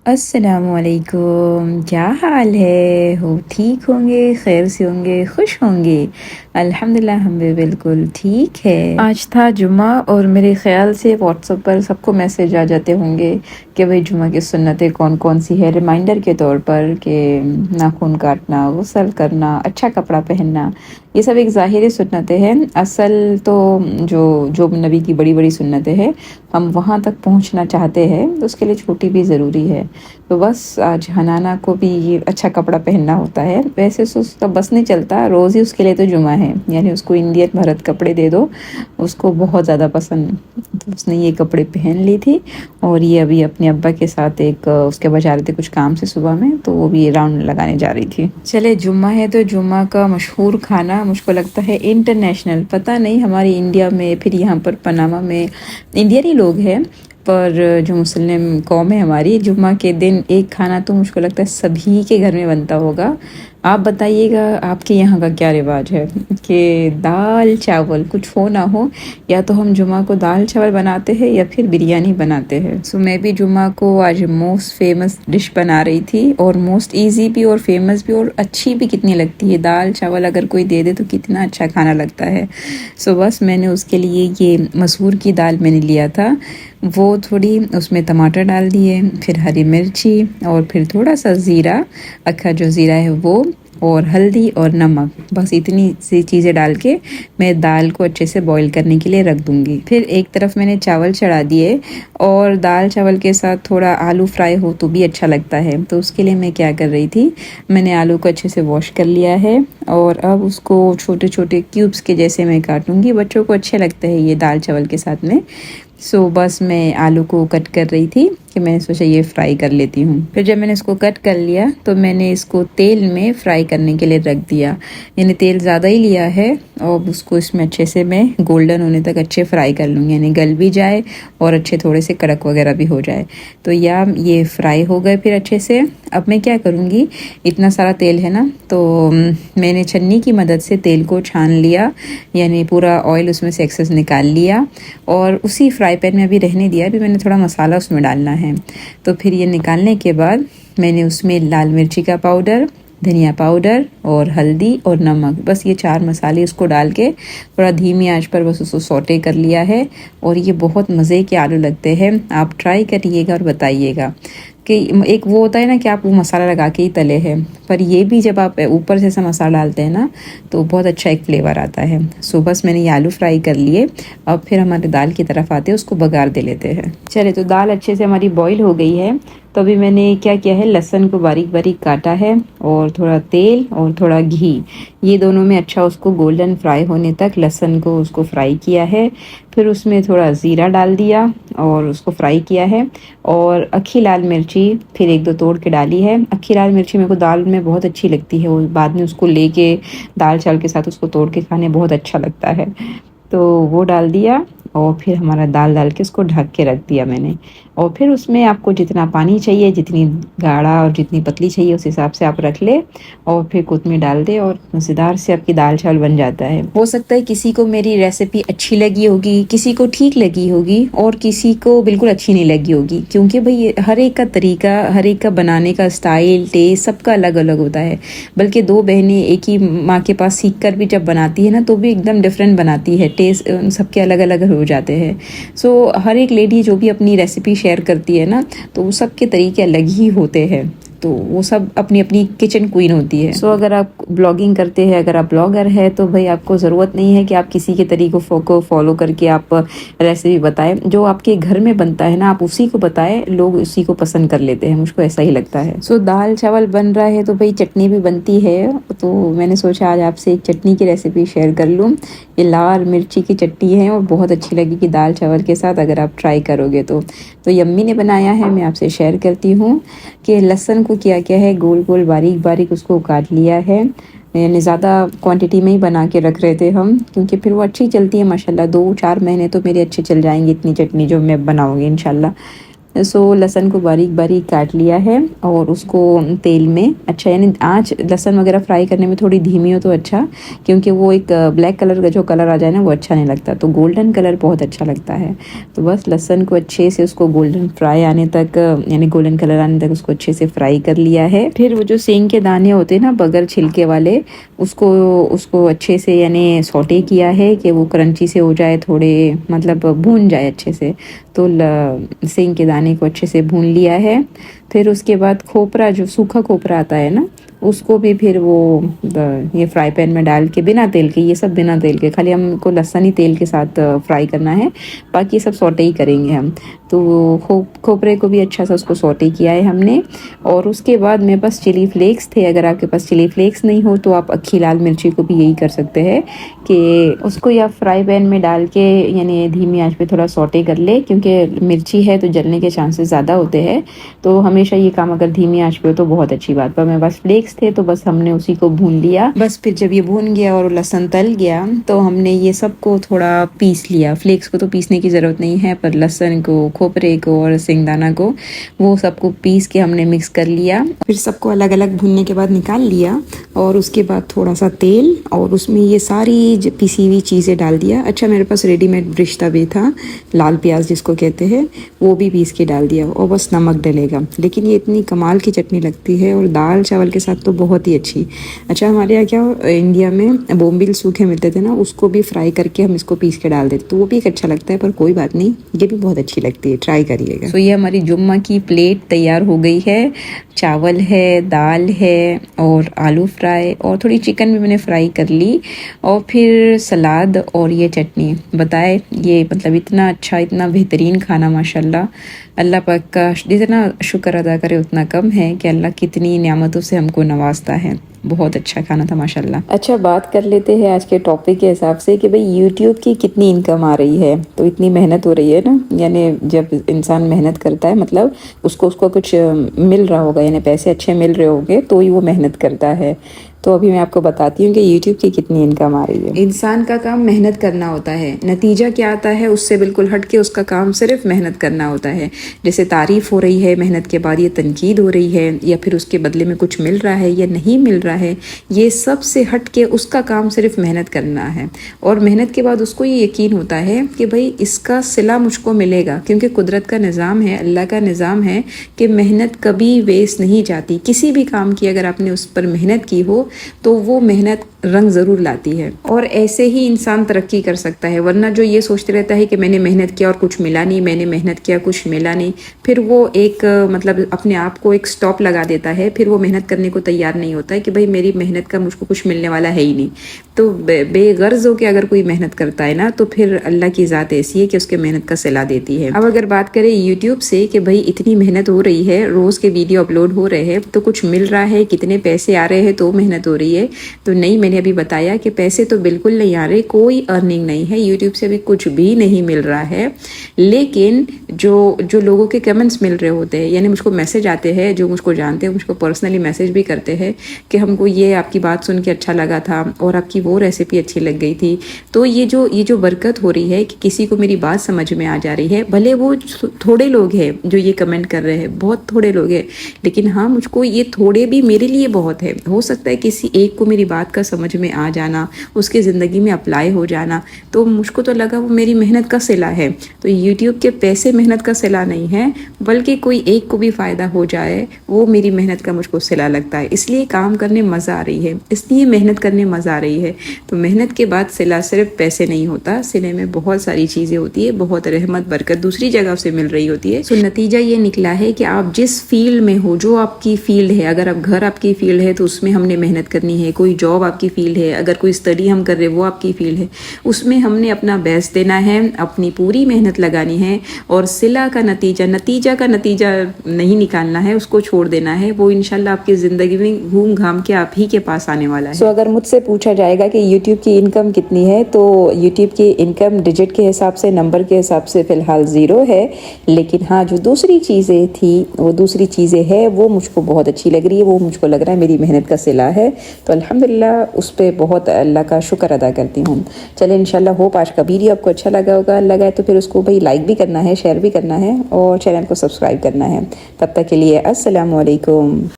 अस्सलामुअलैकुम, क्या हाल है? हो ठीक होंगे, खैर से होंगे, खुश होंगे। अल्हम्दुलिल्लाह हम भी बिल्कुल ठीक है। आज था जुमा और मेरे ख्याल से व्हाट्सएप पर सबको मैसेज आ जाते होंगे कि भाई जुमा की सुन्नतें कौन कौन सी है, रिमाइंडर के तौर पर कि नाखून काटना, गुस्ल करना, अच्छा कपड़ा पहनना, ये सब एक ज़ाहिरी सुन्नतें हैं। असल तो जो जो नबी की बड़ी बड़ी सुन्नतें हैं, हम वहाँ तक पहुँचना चाहते हैं तो उसके लिए छोटी भी ज़रूरी है। तो बस आज हनाना को भी ये अच्छा कपड़ा पहनना होता है। वैसे तो उसका बस नहीं चलता, रोज़ ही उसके लिए तो जुमा है, यानी उसको इंडियन भरत कपड़े दे दो, उसको बहुत ज़्यादा पसंद। तो उसने ये कपड़े पहन ली थी और ये अभी अपने अब्बा के साथ एक उसके बजा रहे थे कुछ काम से सुबह में, तो वो भी राउंड लगाने जा रही थी। चले जुम्मा है तो जुम्मा का मशहूर खाना मुझको लगता है इंटरनेशनल, पता नहीं हमारे इंडिया में, फिर यहाँ पर पनामा में इंडियन ही लोग हैं, पर जो मुस्लिम कौम है हमारी, जुम्मा के दिन एक खाना तो मुझको लगता है सभी के घर में बनता होगा। आप बताइएगा आपके यहाँ का क्या रिवाज है कि दाल चावल कुछ हो ना हो, या तो हम जुम्मा को दाल चावल बनाते हैं या फिर बिरयानी बनाते हैं। सो मैं भी जुम्मा को आज मोस्ट फेमस डिश बना रही थी, और मोस्ट इजी भी और फेमस भी, और अच्छी भी कितनी लगती है। दाल चावल अगर कोई दे दे तो कितना अच्छा खाना लगता है। सो बस मैंने उसके लिए ये मसूर की दाल मैंने लिया था, वो थोड़ी उसमें टमाटर डाल दिए, फिर हरी मिर्ची, और फिर थोड़ा सा ज़ीरा, अक्खा जो ज़ीरा है वो, और हल्दी और नमक, बस इतनी सी चीज़ें डाल के मैं दाल को अच्छे से बॉईल करने के लिए रख दूँगी। फिर एक तरफ मैंने चावल चढ़ा दिए, और दाल चावल के साथ थोड़ा आलू फ्राई हो तो भी अच्छा लगता है। तो उसके लिए मैं क्या कर रही थी, मैंने आलू को अच्छे से वॉश कर लिया है, और अब उसको छोटे छोटे क्यूब्स के जैसे मैं काटूँगी। बच्चों को अच्छे लगते हैं ये दाल चावल के साथ में। सो बस मैं आलू को कट कर रही थी कि मैंने सोचा ये फ्राई कर लेती हूँ। फिर जब मैंने इसको कट कर लिया तो मैंने इसको तेल में फ्राई करने के लिए रख दिया, यानी तेल ज़्यादा ही लिया है, और उसको इसमें अच्छे से मैं गोल्डन होने तक अच्छे फ्राई कर लूँगी, यानी गल भी जाए और अच्छे थोड़े से कड़क वगैरह भी हो जाए। तो या ये फ्राई हो गए फिर अच्छे से। अब मैं क्या करूँगी, इतना सारा तेल है ना, तो मैंने छन्नी की मदद से तेल को छान लिया, यानी पूरा ऑयल उसमें से एक्सेस निकाल लिया, और उसी फ्राई पैन में अभी रहने दिया। अभी मैंने थोड़ा मसाला उसमें डालना है। तो फिर ये निकालने के बाद मैंने उसमें लाल मिर्ची का पाउडर, धनिया पाउडर और हल्दी और नमक, बस ये 4 मसाले उसको डाल के थोड़ा धीमी आंच पर बस उसको सौटे कर लिया है। और ये बहुत मज़े के आलू लगते हैं, आप ट्राई करिएगा और बताइएगा। कि एक वो होता है ना कि आप वो मसाला लगा के ही तले हैं, पर ये भी जब आप ऊपर से ऐसा मसाला डालते हैं ना तो बहुत अच्छा एक फ्लेवर आता है। सो बस मैंने ये आलू फ्राई कर लिए। अब फिर हमारे दाल की तरफ आते हैं, उसको बघार दे लेते हैं। चले, तो दाल अच्छे से हमारी बॉईल हो गई है। तो अभी मैंने क्या किया है, लहसुन को बारीक बारीक काटा है, और थोड़ा तेल और थोड़ा घी, ये दोनों में अच्छा उसको गोल्डन फ्राई होने तक लहसुन को उसको फ्राई किया है। फिर उसमें थोड़ा ज़ीरा डाल दिया और उसको फ्राई किया है, और अक्खी लाल मिर्ची फिर एक दो तोड़ के डाली है। अक्खी लाल मिर्ची मेरे को दाल में बहुत अच्छी लगती है, वो बाद में उसको लेके दाल चावल के साथ उसको तोड़ के खाने बहुत अच्छा लगता है। तो वो डाल दिया, और फिर हमारा दाल डाल के उसको ढक के रख दिया मैंने। और फिर उसमें आपको जितना पानी चाहिए, जितनी गाढ़ा और जितनी पतली चाहिए उस हिसाब से आप रख ले, और फिर कोतमीर डाल दे, और मज़ेदार से आपकी दाल चावल बन जाता है। हो सकता है किसी को मेरी रेसिपी अच्छी लगी होगी, किसी को ठीक लगी होगी, और किसी को बिल्कुल अच्छी नहीं लगी होगी, क्योंकि भाई हर एक का तरीका, हर एक का बनाने का स्टाइल, टेस्ट सबका अलग अलग होता है। बल्कि दो बहनें एक ही माँ के पास सीख कर भी जब बनाती है ना, तो भी एकदम डिफरेंट बनाती है, टेस्ट सबके अलग अलग हो जाते हैं। सो हर एक लेडी जो भी अपनी रेसिपी शेयर करती है ना, तो वो सबके तरीके अलग ही होते हैं, तो वो सब अपनी अपनी किचन क्वीन होती है। सो अगर आप ब्लॉगिंग करते हैं, अगर आप ब्लॉगर है, तो भाई आपको ज़रूरत नहीं है कि आप किसी के तरीक़ों को फॉलो करके आप रेसिपी बताएं। जो आपके घर में बनता है ना, आप उसी को बताएं, लोग उसी को पसंद कर लेते हैं, मुझको ऐसा ही लगता है। सो दाल चावल बन रहा है तो भाई चटनी भी बनती है, तो मैंने सोचा आज आपसे एक चटनी की रेसिपी शेयर कर लूँ। ये लाल मिर्ची की चटनी है और बहुत अच्छी लगेगी दाल चावल के साथ अगर आप ट्राई करोगे तो यम्मी ने बनाया है, मैं आपसे शेयर करती हूँ। कि लहसुन को किया क्या है, गोल गोल बारीक बारीक उसको काट लिया है, यानी ज़्यादा क्वांटिटी में ही बना के रख रहे थे हम, क्योंकि फिर वो अच्छी चलती है माशाल्लाह। 2-4 महीने तो मेरे अच्छे चल जाएंगे इतनी चटनी जो मैं बनाऊँगी इंशाल्लाह। सो लहसुन को बारीक बारीक काट लिया है और उसको तेल में अच्छा, यानी आँच लहसुन वगैरह फ्राई करने में थोड़ी धीमी हो तो अच्छा, क्योंकि वो एक ब्लैक कलर का जो कलर आ जाए ना वो अच्छा नहीं लगता, तो गोल्डन कलर बहुत अच्छा लगता है। तो बस लहसुन को अच्छे से उसको गोल्डन फ्राई आने तक, यानी गोल्डन कलर आने तक उसको अच्छे से फ्राई कर लिया है। फिर वो जो सेंग के दाने होते हैं ना बगैर छिलके वाले, उसको उसको अच्छे से यानी सौटे किया है कि वो क्रंची से हो जाए, थोड़े मतलब भून जाए अच्छे से। तो सेंग के दाने को अच्छे से भून लिया है। फिर उसके बाद खोपरा, जो सूखा खोपरा आता है ना, उसको भी फिर वो ये फ्राई पैन में डाल के बिना तेल के, ये सब बिना तेल के, खाली हमको लहसुन ही तेल के साथ फ्राई करना है, बाकी सब सौटे ही करेंगे हम। तो खोपरे को भी अच्छा सा उसको सौटे किया है हमने। और उसके बाद मेरे पास चिली फ्लेक्स थे, अगर आपके पास चिली फ्लेक्स नहीं हो तो आप अक्खी लाल मिर्ची को भी यही कर सकते हैं कि उसको या फ्राई पैन में डाल के यानी धीमी आंच पे थोड़ा सौटे कर ले, क्योंकि मिर्ची है तो जलने के चांसेस ज़्यादा होते हैं। तो हमेशा ये काम अगर धीमी आंच पे हो तो बहुत अच्छी बात। पर मेरे पास फ्लेक्स थे तो बस हमने उसी को भून लिया। बस फिर जब ये भून गया और लहसुन तल गया तो हमने ये सबको थोड़ा पीस लिया। फ्लेक्स को तो पीसने की ज़रूरत नहीं है, पर लहसुन को, खोपरे को और सिंगदाना को, वो सबको पीस के हमने मिक्स कर लिया। फिर सबको अलग अलग भूनने के बाद निकाल लिया और उसके बाद थोड़ा सा तेल और उसमें ये सारी पिसी हुई चीज़ें डाल दिया। अच्छा, मेरे पास रेडीमेड रिश्ता भी था, लाल प्याज जिसको कहते हैं, वो भी पीस के डाल दिया और बस नमक डलेगा। लेकिन ये इतनी कमाल की चटनी लगती है और दाल चावल के साथ तो बहुत ही अच्छी। अच्छा, हमारे यहाँ क्या इंडिया में बोम्बिल सूखे मिलते थे ना, उसको भी फ्राई करके हम इसको पीस के डाल देते, तो वो भी एक अच्छा लगता है। पर कोई बात नहीं, ये भी बहुत अच्छी लगती है, ट्राई करिएगा। तो ये हमारी जुम्मा की प्लेट तैयार हो गई है। चावल है, दाल है और आलू फ्राई और थोड़ी चिकन भी मैंने फ्राई कर ली, और फिर सलाद और ये चटनी। बताए ये मतलब इतना अच्छा, इतना बेहतरीन खाना, माशाल्लाह। अल्लाह पाक का जितना शुक्र अदा करे उतना कम है कि अल्लाह कितनी नियामतों से हमको नवाजता है। बहुत अच्छा खाना था माशाल्लाह। अच्छा, बात कर लेते हैं आज के टॉपिक के हिसाब से कि भाई यूट्यूब की कितनी इनकम आ रही है। तो इतनी मेहनत हो रही है ना, यानी जब इंसान मेहनत करता है मतलब उसको कुछ मिल रहा होगा, यानी पैसे अच्छे मिल रहे होंगे तो ही वो मेहनत करता है। तो अभी मैं आपको बताती हूँ कि यूट्यूब की कितनी इनकम आ रही है। इंसान का काम मेहनत करना होता है, नतीजा क्या आता है उससे बिल्कुल हट के उसका काम सिर्फ मेहनत करना होता है। जैसे तारीफ हो रही है मेहनत के बाद, ये तनकीद हो रही है, या फिर उसके बदले में कुछ मिल रहा है या नहीं मिल रहा है, ये सब से हट के उसका काम सिर्फ मेहनत करना है। और मेहनत के बाद उसको ये यकीन होता है कि भाई इसका सिला मुझको मिलेगा, क्योंकि कुदरत का निज़ाम है, अल्लाह का निज़ाम है कि मेहनत कभी वेस्ट नहीं जाती। किसी भी काम की अगर आपने उस पर मेहनत की हो तो वो मेहनत रंग ज़रूर लाती है, और ऐसे ही इंसान तरक्की कर सकता है। वरना जो ये सोचते रहता है कि मैंने मेहनत किया और कुछ मिला नहीं, मैंने मेहनत किया कुछ मिला नहीं, फिर वो एक मतलब अपने आप को एक स्टॉप लगा देता है। फिर वो मेहनत करने को तैयार नहीं होता है कि भाई मेरी मेहनत का मुझको कुछ मिलने वाला है ही नहीं। तो बेगर्ज हो के अगर कोई मेहनत करता है ना, तो फिर अल्लाह की ज़ात ऐसी है कि उसके मेहनत का सिला देती है। अब अगर बात करें यूट्यूब से कि भाई इतनी मेहनत हो रही है, रोज़ के वीडियो अपलोड हो रहे हैं तो कुछ मिल रहा है, कितने पैसे आ रहे हैं तो मेहनत हो रही है, तो नहीं। मैंने अभी बताया कि पैसे तो बिल्कुल नहीं आ रहे, कोई अर्निंग नहीं है, यूट्यूब से भी कुछ भी नहीं मिल रहा है। लेकिन जो लोगों के कमेंट्स मिल रहे होते हैं, यानी मुझको मैसेज आते हैं, जो मुझको जानते हैं मुझको पर्सनली मैसेज भी करते हैं कि हमको ये आपकी बात सुन के अच्छा लगा था और आपकी वो रेसिपी अच्छी लग गई थी। तो ये जो बरकत हो रही है कि किसी को मेरी बात समझ में आ जा रही है, भले वो थोड़े लोग हैं जो ये कमेंट कर रहे हैं, बहुत थोड़े लोग हैं, लेकिन हाँ मुझको ये थोड़े भी मेरे लिए बहुत है। हो सकता है किसी एक को मेरी बात का समझ में आ जाना, उसके ज़िंदगी में अप्लाई हो जाना, तो मुझको तो लगा वो मेरी मेहनत का सिला है। तो यूट्यूब के पैसे मेहनत का सिला नहीं है, बल्कि कोई एक को भी फ़ायदा हो जाए वो मेरी मेहनत का मुझको सिला लगता है। इसलिए काम करने मज़ा आ रही है, इसलिए मेहनत करने मज़ा आ रही है। तो मेहनत के बाद सिला सिर्फ पैसे नहीं होता, सिले में बहुत सारी चीज़ें होती है, बहुत रहमत बरकत दूसरी जगह से मिल रही होती है। सो नतीजा ये निकला है कि आप जिस फील्ड में हो, जो आपकी फील्ड है, अगर आप घर आपकी फील्ड है तो उसमें हमने मेहनत करनी है, कोई जॉब आपकी फील्ड है, अगर कोई स्टडी हम कर रहे हैं वो आपकी फील्ड है, उसमें हमने अपना बेस्ट देना है, अपनी पूरी मेहनत लगानी है। और सिला का नतीजा नहीं निकालना है, उसको छोड़ देना है, वो इंशाल्लाह आपकी ज़िंदगी में घूम घाम के आप ही के पास आने वाला है। सो अगर मुझसे पूछा जाएगा कि यूट्यूब की इनकम कितनी है, तो यूट्यूब की इनकम डिजिट के हिसाब से, नंबर के हिसाब से फ़िलहाल ज़ीरो है, लेकिन हाँ जो दूसरी चीज़ें थी वो दूसरी चीज़ें हैं वो मुझको बहुत अच्छी लग रही है, वो मुझको लग रहा है मेरी मेहनत का सिला है। तो अल्हम्दुलिल्लाह उस पर बहुत अल्लाह का शुक्र अदा करती हूँ। चले इंशाल्लाह होप आज का वीडियो आपको अच्छा लगा होगा। लगा तो फिर उसको भाई लाइक भी करना है, शेयर भी करना है और चैनल को सब्सक्राइब करना है। तब तक के लिए अस्सलाम वालेकुम।